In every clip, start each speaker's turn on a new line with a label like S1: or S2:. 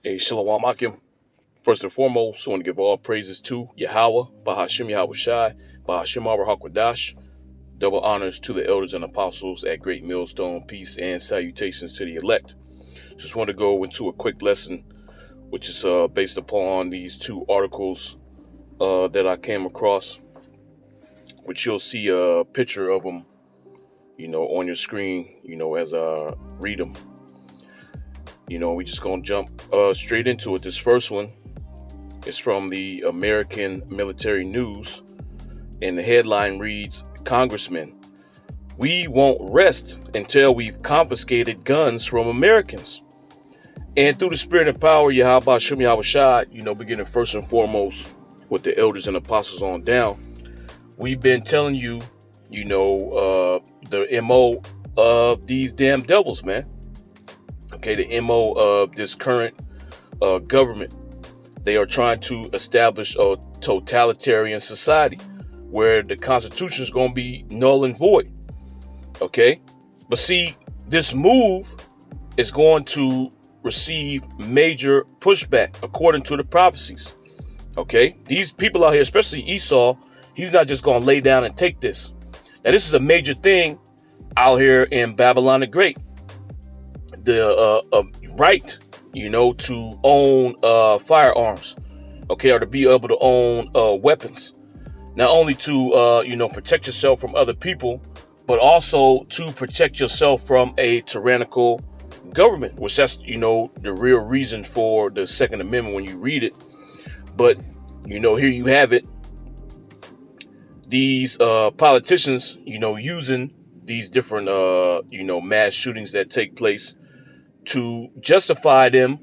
S1: Shalom Akim. First and foremost, I want to give all praises to Yahweh, Bahashim Yahweh Shai, Bahashim Hakwadash. Double honors to the elders and apostles at Great Millstone. Peace and salutations to the elect. Just want to go into a quick lesson, which is based upon these two articles that I came across, which you'll see a picture of them, on your screen, as I read them. We just gonna jump straight into it. This first one is from the American Military News, and the headline reads, Congressman, we won't rest until we've confiscated guns from Americans. And through the spirit and power, Yahweh Shem Yahweh Shai, beginning first and foremost with the elders and apostles on down, we've been telling you, the MO of these damn devils, man. Okay, the MO of this current government. They are trying to establish a totalitarian society where the Constitution is going to be null and void. Okay, but see, this move is going to receive major pushback according to the prophecies. Okay, these people out here, especially Esau, he's not just going to lay down and take this. Now, this is a major thing out here in Babylon the Great. The right, to own firearms, okay, or to be able to own weapons, not only to protect yourself from other people, but also to protect yourself from a tyrannical government, which that's the real reason for the Second Amendment when you read it. But here you have it. These politicians, using these different mass shootings that take place to justify them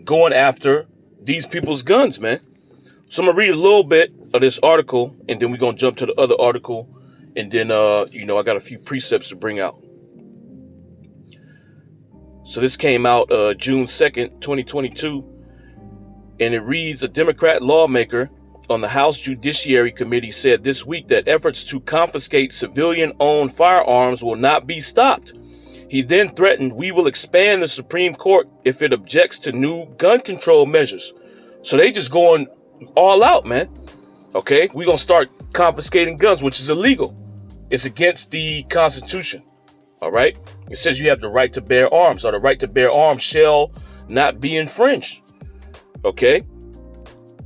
S1: going after these people's guns, man. So I'm gonna read a little bit of this article, and then we're gonna jump to the other article, and then I got a few precepts to bring out. So this came out June 2nd, 2022, and it reads, a Democrat lawmaker on the House Judiciary Committee said this week that efforts to confiscate civilian-owned firearms will not be stopped. He then threatened, we will expand the Supreme Court if it objects to new gun control measures. So they just going all out, man. Okay, we're going to start confiscating guns, which is illegal. It's against the Constitution. All right. It says you have the right to bear arms, or the right to bear arms shall not be infringed. Okay.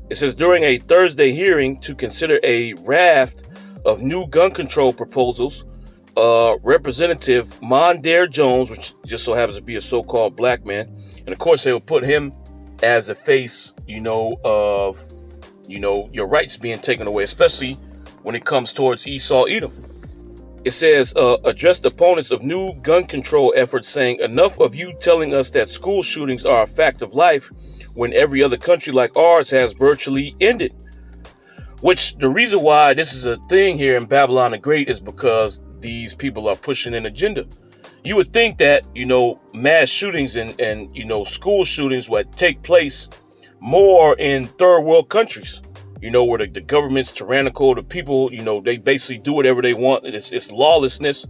S1: It says during a Thursday hearing to consider a raft of new gun control proposals, Representative Mondaire Jones, which just so happens to be a so-called black man, and of course they will put him as a face, of, your rights being taken away, especially when it comes towards Esau Edom. It says, addressed opponents of new gun control efforts, saying, enough of you telling us that school shootings are a fact of life when every other country like ours has virtually ended. Which the reason why this is a thing here in Babylon the Great is because these people are pushing an agenda. You would think that, mass shootings and school shootings would take place more in third world countries, where the government's tyrannical, the people, they basically do whatever they want. It's lawlessness.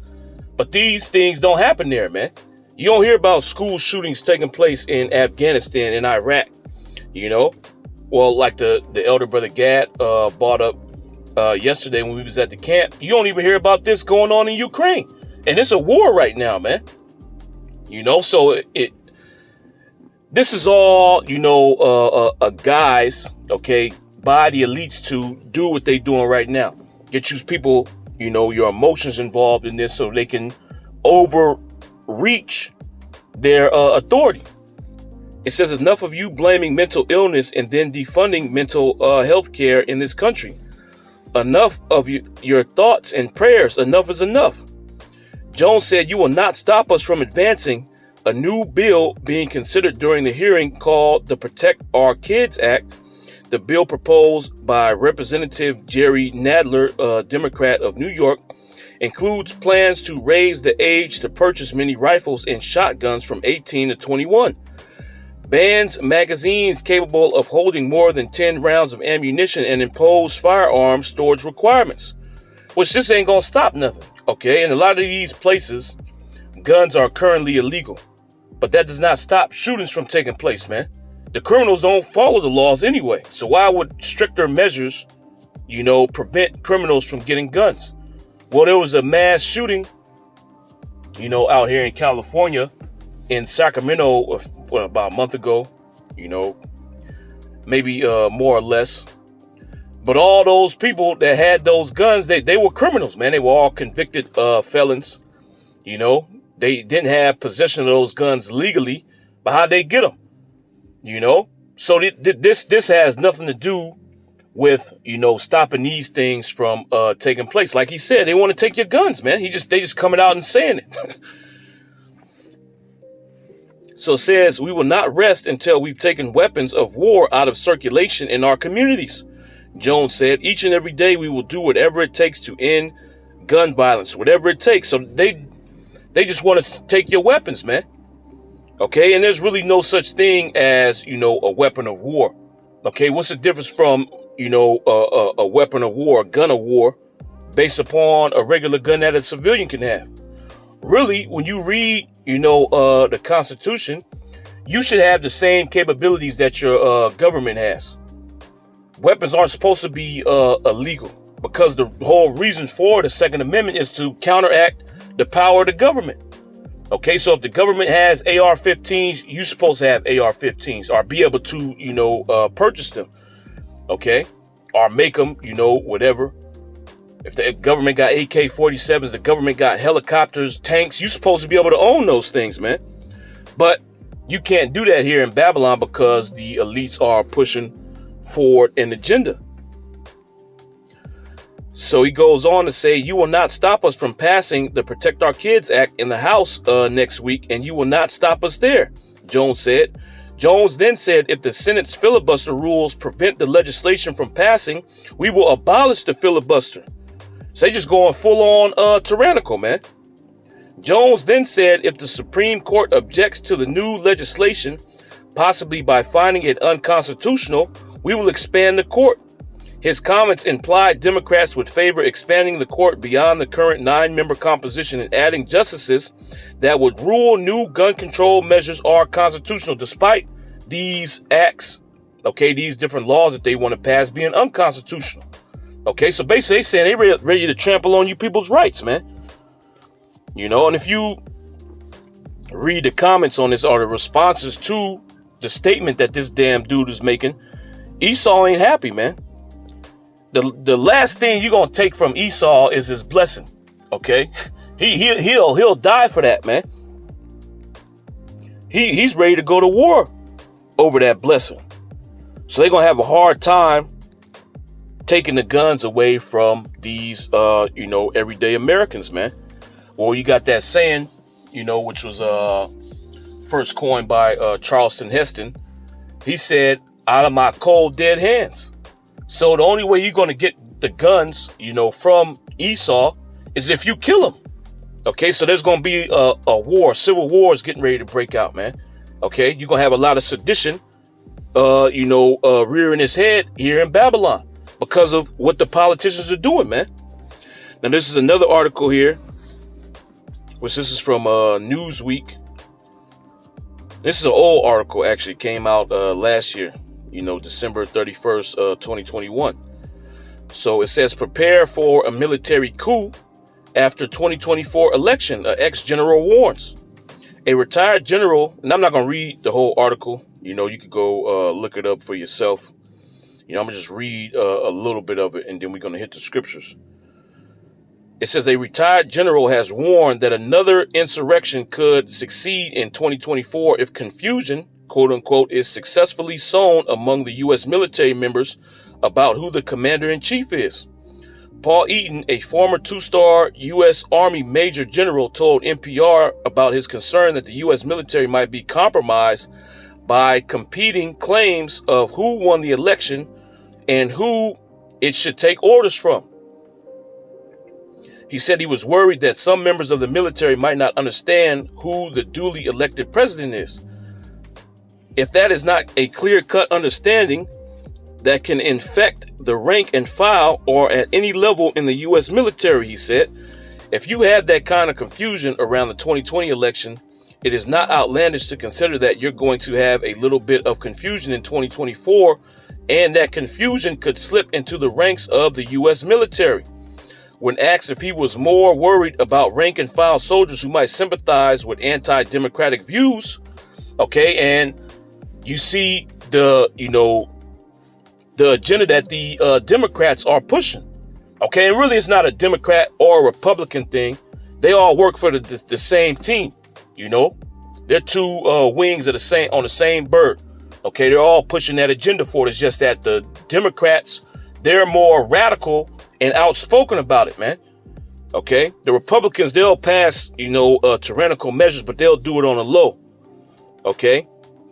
S1: But these things don't happen there, man. You don't hear about school shootings taking place in Afghanistan and Iraq, Well, like the elder brother Gad brought up yesterday when we was at the camp, you don't even hear about this going on in Ukraine, and it's a war right now, man. So this is all guys, okay, by the elites to do what they doing right now. Get you people, your emotions involved in this so they can overreach their authority. It says enough of you blaming mental illness and then defunding mental health care in this country. Enough of your thoughts and prayers. Enough is enough. Jones said you will not stop us from advancing a new bill being considered during the hearing called the Protect Our Kids Act. The bill proposed by Representative Jerry Nadler, Democrat of New York, includes plans to raise the age to purchase mini rifles and shotguns from 18 to 21. Bans magazines capable of holding more than 10 rounds of ammunition and impose firearm storage requirements, which this ain't gonna stop nothing, okay? In a lot of these places, guns are currently illegal, but that does not stop shootings from taking place, man. The criminals don't follow the laws anyway. So why would stricter measures, prevent criminals from getting guns? Well, there was a mass shooting, out here in California, in Sacramento, about a month ago, maybe more or less. But all those people that had those guns, they were criminals, man. They were all convicted felons. They didn't have possession of those guns legally, but how'd they get them? So this has nothing to do with, stopping these things from taking place. Like he said, they want to take your guns, man. They just coming out and saying it. So it says, we will not rest until we've taken weapons of war out of circulation in our communities. Jones said, each and every day we will do whatever it takes to end gun violence, whatever it takes. So they just want to take your weapons, man. Okay, and there's really no such thing as, a weapon of war. Okay, what's the difference from, a weapon of war, a gun of war, based upon a regular gun that a civilian can have? Really, when you read, the Constitution, you should have the same capabilities that your government has. Weapons aren't supposed to be illegal, because the whole reason for the Second Amendment is to counteract the power of the government. Okay, so if the government has AR-15s, you're supposed to have AR-15s or be able to, purchase them. Okay, or make them, whatever. If the government got AK-47s, the government got helicopters, tanks, you're supposed to be able to own those things, man. But you can't do that here in Babylon because the elites are pushing forward an agenda. So he goes on to say, you will not stop us from passing the Protect Our Kids Act in the House next week, and you will not stop us there, Jones said. Jones then said, if the Senate's filibuster rules prevent the legislation from passing, we will abolish the filibuster. So they just going full on tyrannical, man. Jones then said, if the Supreme Court objects to the new legislation, possibly by finding it unconstitutional, we will expand the court. His comments implied Democrats would favor expanding the court beyond the current 9-member composition and adding justices that would rule new gun control measures are constitutional, despite these acts, these different laws that they want to pass being unconstitutional. Okay, so basically they're saying they're ready to trample on you people's rights, man. And if you read the comments on this or the responses to the statement that this damn dude is making, Esau ain't happy, man. The last thing you're gonna take from Esau is his blessing. Okay, he'll die for that, man. He's ready to go to war over that blessing. So they're gonna have a hard time taking the guns away from these everyday Americans, man. Well, you got that saying, which was first coined by Charleston Heston. He said, out of my cold dead hands. So the only way you're going to get the guns, from Esau is if you kill him. Okay, so there's going to be a war, civil war is getting ready to break out, man. Okay, you're going to have a lot of sedition, rearing its head here in Babylon because of what the politicians are doing, man. Now, this is another article here, which this is from Newsweek. This is an old article, actually, came out last year. December 31st, 2021. So it says, prepare for a military coup after 2024 election, ex-general warns. A retired general, and I'm not going to read the whole article. You could go look it up for yourself. I'm going to just read a little bit of it, and then we're going to hit the scriptures. It says, a retired general has warned that another insurrection could succeed in 2024 if confusion, quote unquote, is successfully sown among the U.S. military members about who the commander-in-chief is. Paul Eaton, a former 2-star U.S. Army Major General, told NPR about his concern that the U.S. military might be compromised by competing claims of who won the election and who it should take orders from. He said he was worried that some members of the military might not understand who the duly elected president is. If that is not a clear-cut understanding that can infect the rank and file or at any level in the U.S. military, he said, if you have that kind of confusion around the 2020 election, it is not outlandish to consider that you're going to have a little bit of confusion in 2024, and that confusion could slip into the ranks of the U.S. military. When asked if he was more worried about rank and file soldiers who might sympathize with anti-democratic views, okay, and you see the agenda that the Democrats are pushing, okay, and really it's not a Democrat or a Republican thing. They all work for the same team, They're two wings of on the same bird, okay. They're all pushing that agenda for it. It's just that the Democrats, they're more radical and outspoken about it, man. Okay, the Republicans, they'll pass, tyrannical measures, but they'll do it on a low. Okay,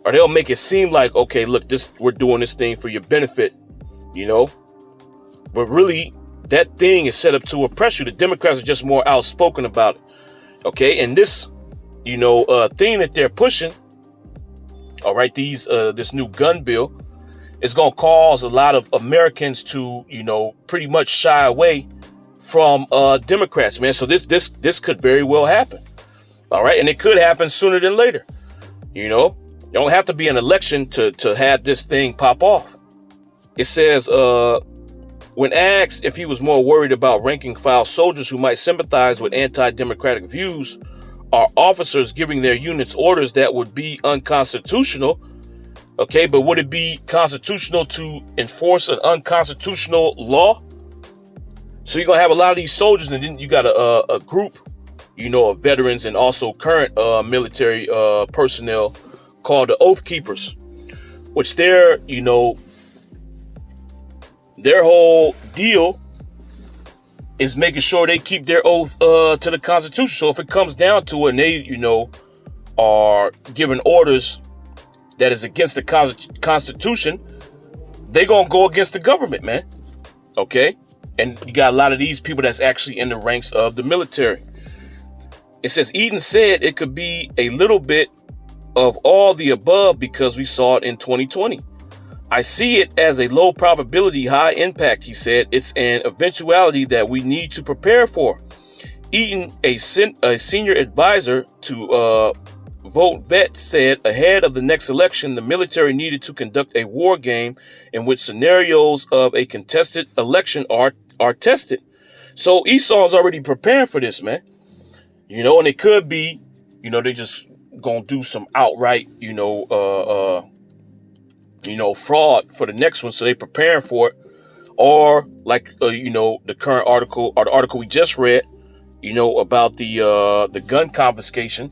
S1: or they'll make it seem like, okay, look, we're doing this thing for your benefit, but really that thing is set up to oppress you. The Democrats are just more outspoken about it. Okay, and this, thing that they're pushing, all right, this new gun bill, it's going to cause a lot of Americans to, pretty much shy away from Democrats, man. So this could very well happen. All right. And it could happen sooner than later. You don't have to be an election to have this thing pop off. It says, when asked if he was more worried about ranking file soldiers who might sympathize with anti-democratic views, are officers giving their units orders that would be unconstitutional. Okay, but would it be constitutional to enforce an unconstitutional law? So you're going to have a lot of these soldiers, and then you got a group, of veterans and also current military personnel called the Oath Keepers, which their whole deal is making sure they keep their oath to the Constitution. So if it comes down to it and they, are giving orders that is against the Constitution, they gonna go against the government, man. Okay? And you got a lot of these people that's actually in the ranks of the military. It says, Eden said it could be a little bit of all the above because we saw it in 2020. I see it as a low probability, high impact, he said. It's an eventuality that we need to prepare for. Eden, a senior advisor to Vote Vet, said ahead of the next election, the military needed to conduct a war game in which scenarios of a contested election are tested. So Esau's already preparing for this, man. And it could be, they just gonna do some outright, fraud for the next one. So they preparing for it. Or like, the current article or the article we just read, about the gun confiscation.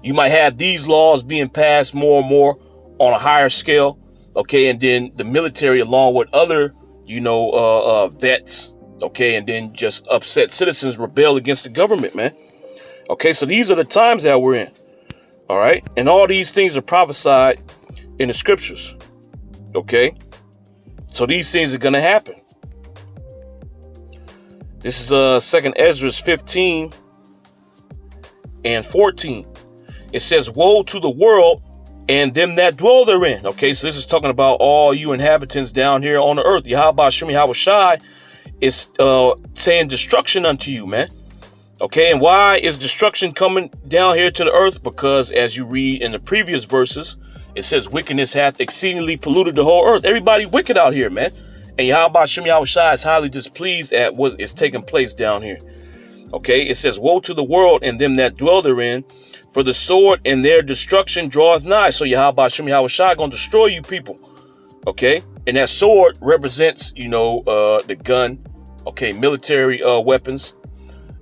S1: You might have these laws being passed more and more on a higher scale. Okay. And then the military, along with other, vets. Okay. And then just upset citizens rebel against the government, man. Okay. So these are the times that we're in. All right. And all these things are prophesied in the scriptures. Okay. So these things are going to happen. This is 2nd Ezra 15 and 14. It says, woe to the world and them that dwell therein. Okay, so this is talking about all you inhabitants down here on the earth. Yahweh Shem Yahweh Shai is saying destruction unto you, man. Okay, and why is destruction coming down here to the earth? Because as you read in the previous verses, it says wickedness hath exceedingly polluted the whole earth. Everybody wicked out here, man. And Yahweh Shem Yahweh Shai is highly displeased at what is taking place down here. Okay, it says, woe to the world and them that dwell therein, for the sword and their destruction draweth nigh. So Yahweh Shem Yahweh Shai gonna destroy you people. Okay, and that sword represents, the gun. Okay, military weapons,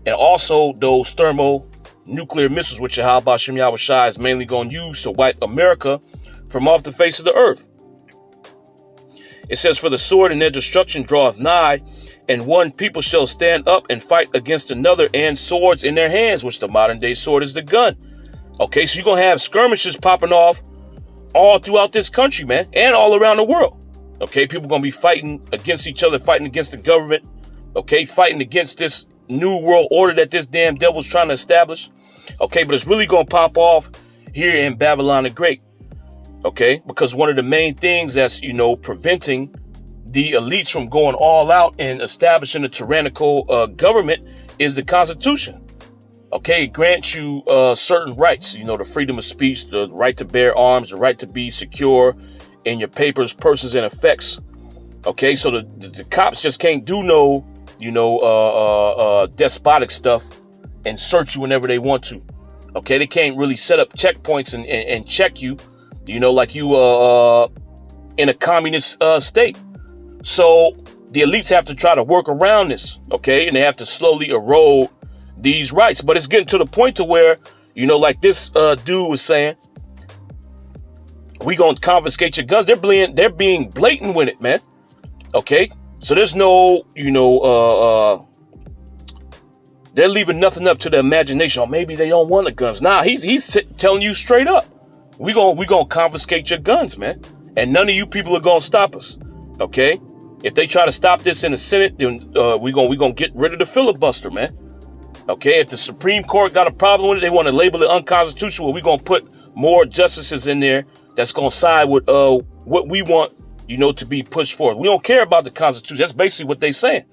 S1: and also those thermonuclear missiles, which Yahweh Shem Yahweh Shai is mainly gonna use to wipe America from off the face of the earth. It says, for the sword and their destruction draweth nigh, and one people shall stand up and fight against another, and swords in their hands, which the modern day sword is the gun. Okay, so you're going to have skirmishes popping off all throughout this country, man, and all around the world. Okay, people going to be fighting against each other, fighting against the government. Okay, fighting against this new world order that this damn devil's trying to establish. Okay, but it's really going to pop off here in Babylon the Great. Okay, because one of the main things that's, preventing the elites from going all out and establishing a tyrannical government is the Constitution. Okay, it grants you certain rights, the freedom of speech, the right to bear arms, the right to be secure in your papers, persons, and effects. Okay, so the cops just can't do no, despotic stuff and search you whenever they want to. Okay, they can't really set up checkpoints and check you, like you in a communist state. So the elites have to try to work around this, okay, and they have to slowly erode these rights. But it's getting to the point to where, like this dude was saying, we gonna confiscate your guns. They're being blatant with it, man. Okay, so there's no, they're leaving nothing up to the imagination. Or maybe they don't want the guns. Nah, he's telling you straight up, we gonna confiscate your guns, man, and none of you people are gonna stop us. Okay, if they try to stop this in the Senate, then we gonna get rid of the filibuster, man. Okay, if the Supreme Court got a problem with it, they want to label it unconstitutional. We're gonna put more justices in there that's gonna side with what we want, to be pushed forward. We don't care about the Constitution. That's basically what they're saying.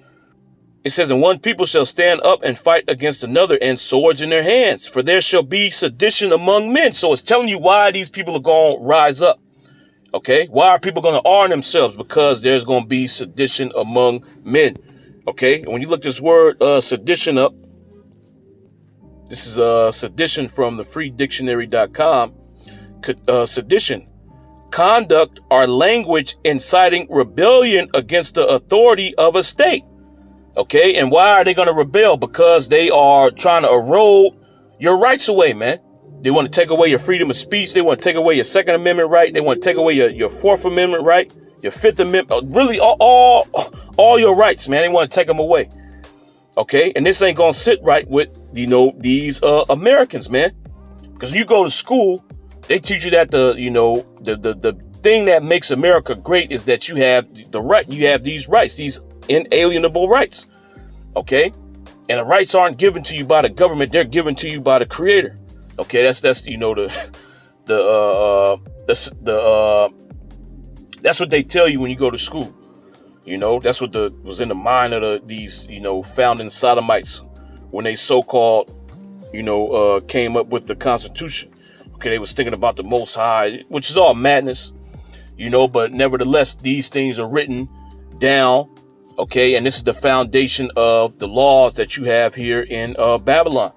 S1: It says, and one people shall stand up and fight against another, and swords in their hands, for there shall be sedition among men. So it's telling you why these people are going to rise up. Okay, why are people going to arm themselves? Because there's going to be sedition among men. Okay, and when you look this word sedition up, this is sedition from the freedictionary.com. Sedition, conduct or language inciting rebellion against the authority of a state. Okay, and why are they going to rebel? Because they are trying to erode your rights away, man. They want to take away your freedom of speech. They want to take away your Second Amendment right. They want to take away your Fourth Amendment right, your Fifth Amendment, really all your rights, man. They want to take them away. Okay, and this ain't going to sit right with, these Americans, man. Because you go to school, they teach you that the thing that makes America great is that you have the right, you have these rights, these inalienable rights. Okay, and the rights aren't given to you by the government; they're given to you by the Creator. Okay, that's that's what they tell you when you go to school. That's what was in the mind of these founding sodomites when they so-called came up with the Constitution. Okay, they was thinking about the Most High, which is all madness, but nevertheless, these things are written down. Okay, and this is the foundation of the laws that you have here in Babylon.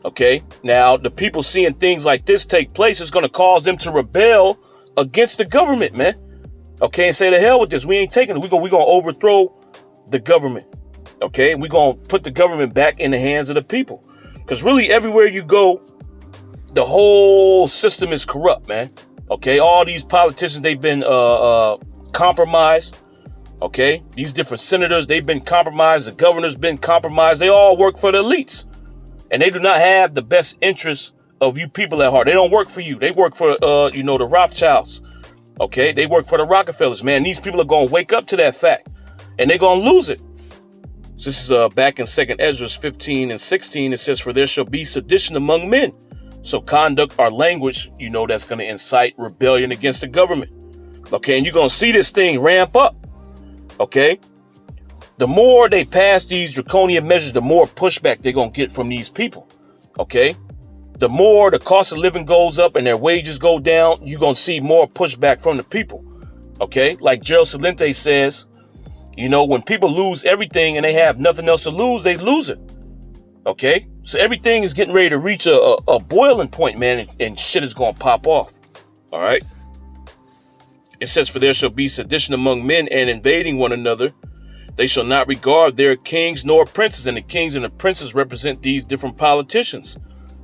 S1: Okay, now the people seeing things like this take place is going to cause them to rebel against the government, man. Okay, and say the hell with this. We ain't taking it. We're gonna overthrow the government. Okay, we're gonna put the government back in the hands of the people. Because really, everywhere you go, the whole system is corrupt, man. Okay, all these politicians, they've been compromised. Okay, these different senators, they've been compromised. The governor's been compromised. They all work for the elites. And they do not have the best interests of you people at heart. They don't work for you. They work for, the Rothschilds. Okay, they work for the Rockefellers, man. These people are going to wake up to that fact. And they're going to lose it. So this is back in 2nd Ezra 15 and 16. It says, for there shall be sedition among men. So conduct or language, that's going to incite rebellion against the government. Okay, and you're going to see this thing ramp up. Okay, the more they pass these draconian measures, the more pushback they're going to get from these people. Okay, the more the cost of living goes up and their wages go down, you're going to see more pushback from the people. Okay, like Gerald Celente says, when people lose everything and they have nothing else to lose, they lose it. Okay, so everything is getting ready to reach a boiling point, man, and shit is going to pop off. All right. It says, for there shall be sedition among men and invading one another. They shall not regard their kings nor princes. And the kings and the princes represent these different politicians.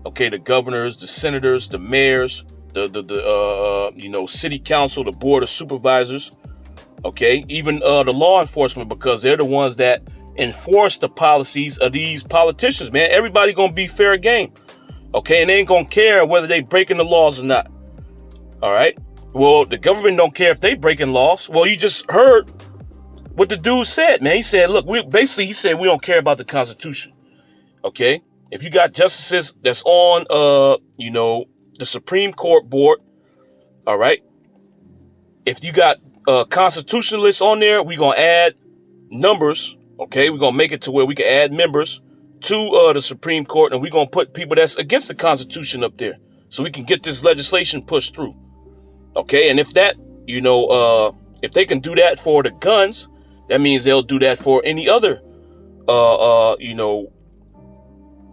S1: Okay, the governors, the senators, the mayors, the city council, the board of supervisors. Okay, even the law enforcement, because they're the ones that enforce the policies of these politicians, man. Everybody gonna be fair game. Okay, and they ain't gonna care whether they breaking the laws or not. All right. Well, the government don't care if they breaking laws. Well, you just heard what the dude said, man. He said, look, he said we don't care about the Constitution. Okay, if you got justices that's on the Supreme Court board, all right. If you got constitutionalists on there, we're gonna add numbers. Okay, we're gonna make it to where we can add members to the Supreme Court, and we're going to put people that's against the Constitution up there so we can get this legislation pushed through. Okay, and if that, if they can do that for the guns, that means they'll do that for any other,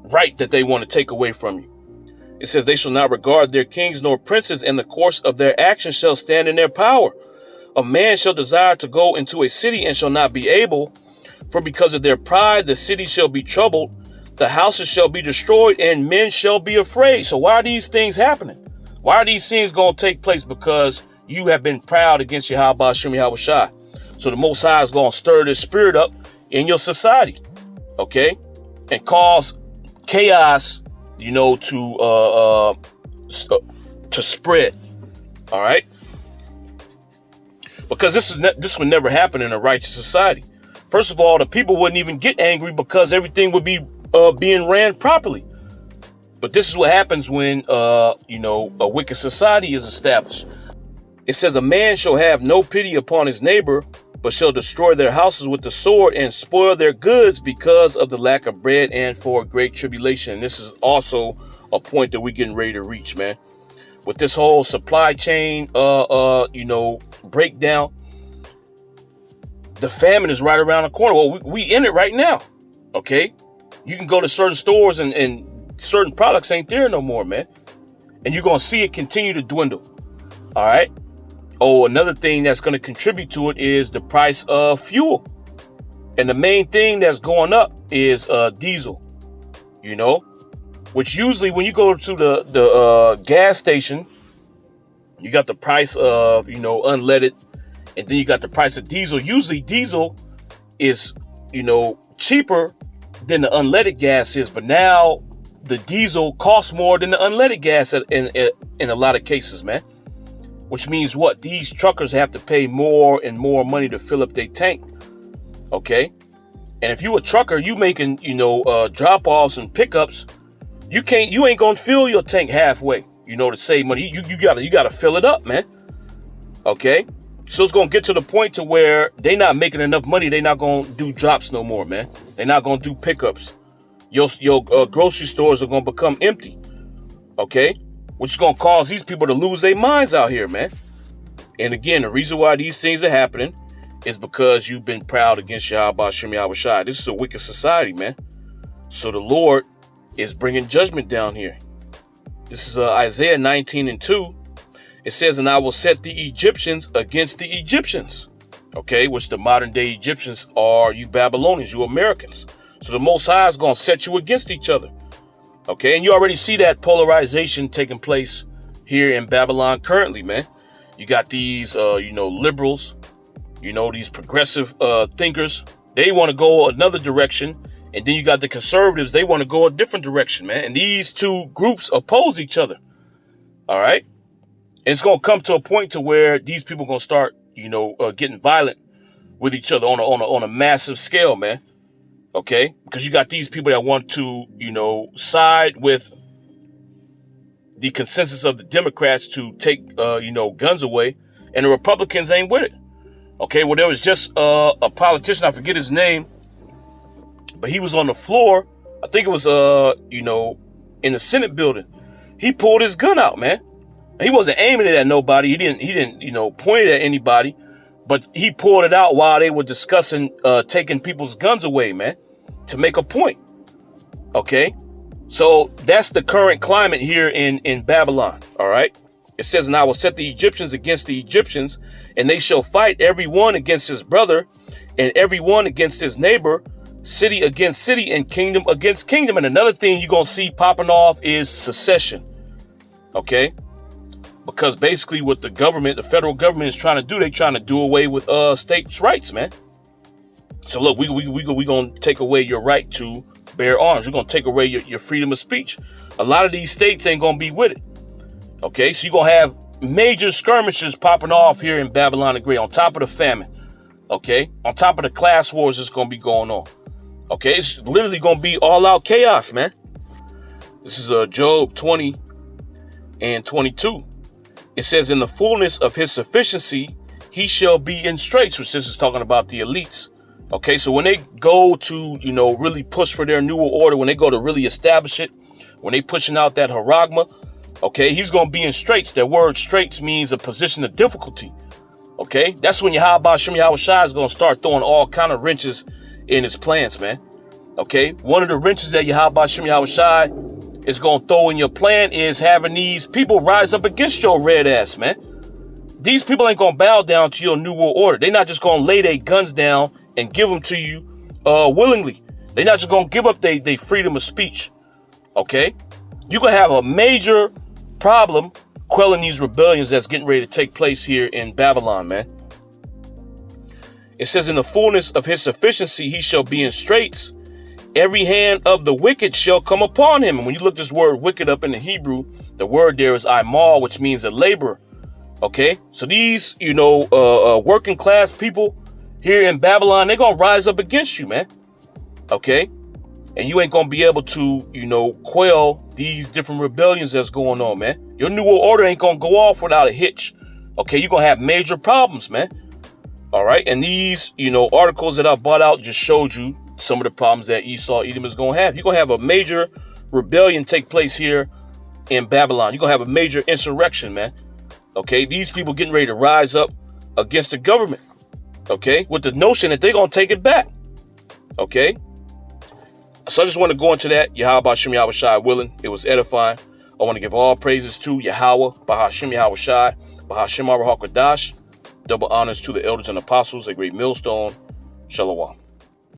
S1: right that they want to take away from you. It says they shall not regard their kings nor princes, and the course of their actions shall stand in their power. A man shall desire to go into a city and shall not be able, for because of their pride the city shall be troubled, the houses shall be destroyed, and men shall be afraid. So why are these things happening? Why are these things going to take place? Because you have been proud against Yahweh Shem Yahweh Shai. So the Most High is going to stir this spirit up in your society, okay, and cause chaos, to spread. All right, because this would never happen in a righteous society. First of all, the people wouldn't even get angry because everything would be being ran properly. But this is what happens when a wicked society is established. It says a man shall have no pity upon his neighbor, but shall destroy their houses with the sword and spoil their goods because of the lack of bread and for great tribulation. And this is also a point that we're getting ready to reach, man. With this whole supply chain, breakdown, the famine is right around the corner. Well, we in it right now. Okay. You can go to certain stores and certain products ain't there no more, man. And you're going to see it continue to dwindle. All right. Oh, another thing that's going to contribute to it is the price of fuel. And the main thing that's going up is diesel, which usually when you go to the gas station, you got the price of, unleaded, and then you got the price of diesel. Usually diesel is, cheaper than the unleaded gas is. But now the diesel costs more than the unleaded gas in a lot of cases, man. Which means what? These truckers have to pay more and more money to fill up their tank. Okay. And if you a trucker, you making, drop-offs and pickups, you ain't going to fill your tank halfway, to save money. You gotta fill it up, man. Okay. So it's going to get to the point to where they not making enough money. They not going to do drops no more, man. They're not going to do pickups. Your grocery stores are going to become empty. Okay. Which is going to cause these people to lose their minds out here, man. And again, the reason why these things are happening is because you've been proud against Yahweh Shem Yahweh Shai. This is a wicked society, man. So the Lord is bringing judgment down here. This is Isaiah 19:2. It says, and I will set the Egyptians against the Egyptians. Okay, which the modern day Egyptians are you Babylonians, you Americans. So the Most High is going to set you against each other. Okay, and you already see that polarization taking place here in Babylon currently, man. You got these, liberals, these progressive thinkers. They want to go another direction. And then you got the conservatives. They want to go a different direction, man. And these two groups oppose each other. All right. And it's going to come to a point to where these people are going to start, getting violent with each other on a massive scale, man. Okay, because you got these people that want to, side with the consensus of the Democrats to take, guns away, and the Republicans ain't with it. Okay, well, there was just a politician, I forget his name, but he was on the floor. I think it was, in the Senate building. He pulled his gun out, man. He wasn't aiming it at nobody. He didn't point it at anybody, but he pulled it out while they were discussing taking people's guns away, man. To make a point. Okay. So that's the current climate here in Babylon. All right. It says, and I will set the Egyptians against the Egyptians, and they shall fight every one against his brother, and every one against his neighbor, city against city, and kingdom against kingdom. And another thing you're going to see popping off is secession. Okay. Because basically what the federal government is trying to do, they're trying to do away with states' rights, man. So look, we gonna take away your right to bear arms. We're gonna take away your freedom of speech. A lot of these states ain't gonna be with it. Okay, so you're gonna have major skirmishes popping off here in Babylon the Great, on top of the famine. Okay, on top of the class wars that's gonna be going on. Okay, it's literally gonna be all out chaos, man. This is Job 20:22. It says, in the fullness of his sufficiency, he shall be in straits, which this is talking about the elites. Okay, so when they go to, really push for their newer order, when they go to really establish it, when they pushing out that haragma, okay, he's going to be in straits. That word straits means a position of difficulty. Okay, that's when Yahweh Shem Yahweh Shai is going to start throwing all kind of wrenches in his plans, man. Okay, one of the wrenches that Yahweh Shem Yahweh Shai is going to throw in your plan is having these people rise up against your red ass, man. These people ain't going to bow down to your new world order. They're not just going to lay their guns down and give them to you willingly. They're not just going to give up their freedom of speech. Okay, you're going to have a major problem quelling these rebellions that's getting ready to take place here in Babylon, man. It says, in the fullness of his sufficiency, he shall be in straits. Every hand of the wicked shall come upon him. And when you look this word wicked up in the Hebrew, the word there is imal, which means a laborer. Okay, so these, working class people here in Babylon, they're going to rise up against you, man. Okay, and you ain't going to be able to, quell these different rebellions that's going on, man. Your new world order ain't going to go off without a hitch. Okay, you're going to have major problems, man. All right, and these, articles that I brought out just showed you some of the problems that Esau, Edom is going to have. You're going to have a major rebellion take place here in Babylon. You're going to have a major insurrection, man. Okay, these people getting ready to rise up against the government. Okay, with the notion that they're going to take it back. Okay, so I just want to go into that. Yahweh Shem Yahweh Shai willing. It was edifying. I want to give all praises to Yahweh, Bahashem Yahweh Shai, Bahashem Arah HaKadosh. Double honors to the elders and apostles, a great millstone. Shalom.